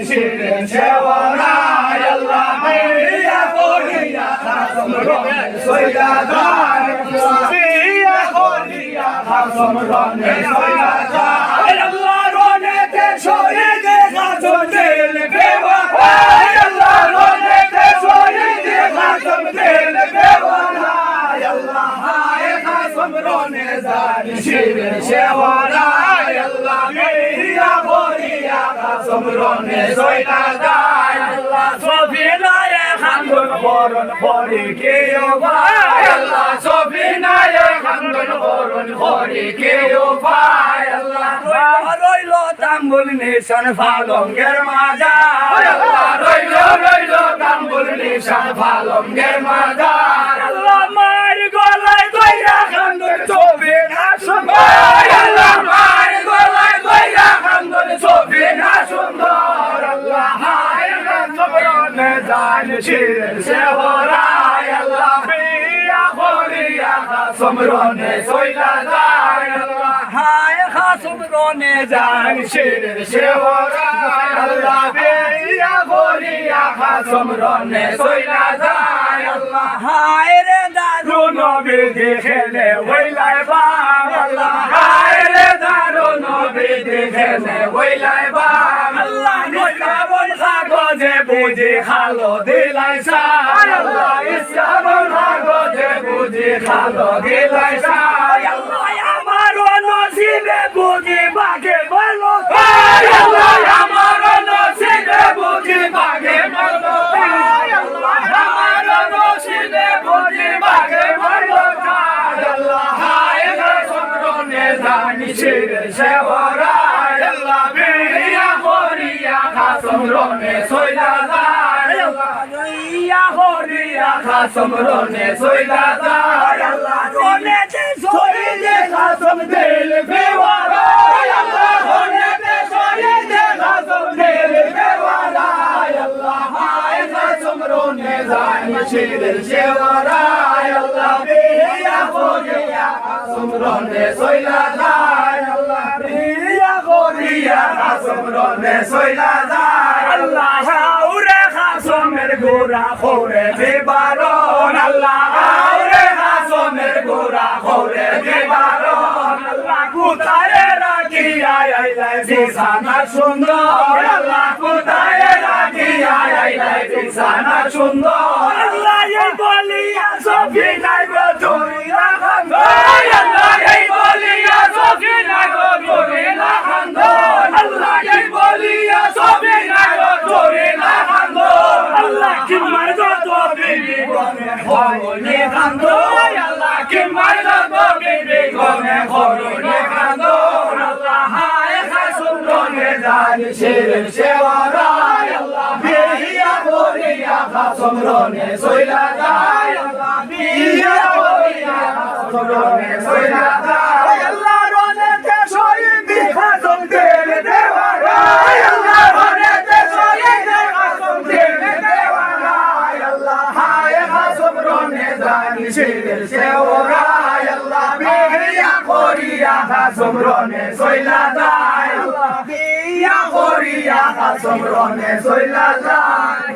শিরেন সেবনায় আল্লাহ বিয়া করিয়া সমরণে সইলা যায় বিয়া করিয়া সমরণে সইলা যায় আল্লাহ রনেতে শহীদে খাতম দিল বেওয়াফা আল্লাহ রনেতে শহীদে খাতম দিল বেওয়াফা আল্লাহ হায় খাতম রনে যায় শিরেন সেবনায় আল্লাহ বিয়া করিয়া সমরণে সইলা যায় আল্লাহ সফিনায়ে খান্দন বরণ করি কেও ভাই আল্লাহ সফিনায়ে খান্দন বরণ করি কেও ভাই আল্লাহ রইল তাম্বুল নিশান ফালঙ্গের মাজার আল্লাহ রইল তাম্বুল নিশান ফালঙ্গের মাজার আল্লাহ মার গলায় দইরা খান্দন সফিনা সুন্দর আল্লাহ মার গলায় দইরা খান্দন সফিনা সুন্দর আল্লাহ হায় সমরণে যায় শিরেন সেবনায় আল্লাহ বিয়া করিয়া সমরণে সইলা যায় আল্লাহ হায় সমরণে যায় শিরেন সেবনায় আল্লাহ বিয়া করিয়া সমরণে সইলা যায় আল্লাহ হায় রে দারু নবী দেখেলে ওইলাই বাম আল্লাহ হায় রে দারু নবী দেখেলে ওইলাই বাম আল্লাহ ইসলামুল কাগজে বুঝি খালো দিলাই সাই আল্লাহ ইসলামুল কাগজে বুঝি খালো দিলাই সাই আল্লাহ আমার নসিবে বুঝি বাগে বলো আল্লাহ আমার নসিবে বুঝি বাগে বলো আল্লাহ আমার নসিবে বুঝি বাগে বলো আল্লাহ হায় সমরণে জানি শিরেন সেবনায় আল্লাহ বিয়া করিয়া সমরণে সইলা যায় আল্লাহ বিয়া করিয়া সমরণে সইলা যায় আল্লাহ রনেতে শহীদে খাতম দিল বেওয়ারা আল্লাহ রনেতে শহীদে খাতম দিল বেওয়ারা আল্লাহ হায় সমরণে জানি শিরেন সেবনায় আল্লাহ বিয়া করিয়া সমরণে সইলা যায় আল্লাহ বিয়া করিয়া সমরণে সইলা যায় আল্লাহ আউরে খাসমের গোরা খোরে দিবারন আল্লাহ আউরে খাসমের গোরা খোরে দিবারন আল্লাহ কোথায় রাখিয়া আইলাই বিছানা সুন্দর আল্লাহ কোথায় রাখিয়া আইলাই বিছানা সুন্দর আল্লাহ এই বলিয়া সফিনাই ধরিয়া খান্দন আল্লাহ এই বলিয়া সফিনাই ধরিয়া খান্দন আল্লাহ এই বলিয়া সফিনাই ধরিয়া খান্দন আল্লাহ কি মার যত বিবি গনে হইনি খান্দন আল্লাহ কি মার যত বিবি গনে হইনি খান্দন আল্লাহ হায় সমরণে যায় শিরেন সেবনায় আল্লাহ বিয়া করিয়া সমরণে সইলা যায় আল্লাহ বিয়া করিয়া সমরণে সইলা যায় আল্লাহ রনেতে শহীদে খাতম দিল বেওয়ারা আল্লাহ রনেতে শহীদে খাতম দিল বেওয়ারা আল্লাহ হায় সমরণে যায় শিরেন সেবনায় আল্লাহ বিয়া করিয়া সমরণে সইলা যায় আল্লাহ বিয়া করিয়া সমরণে সইলা যায়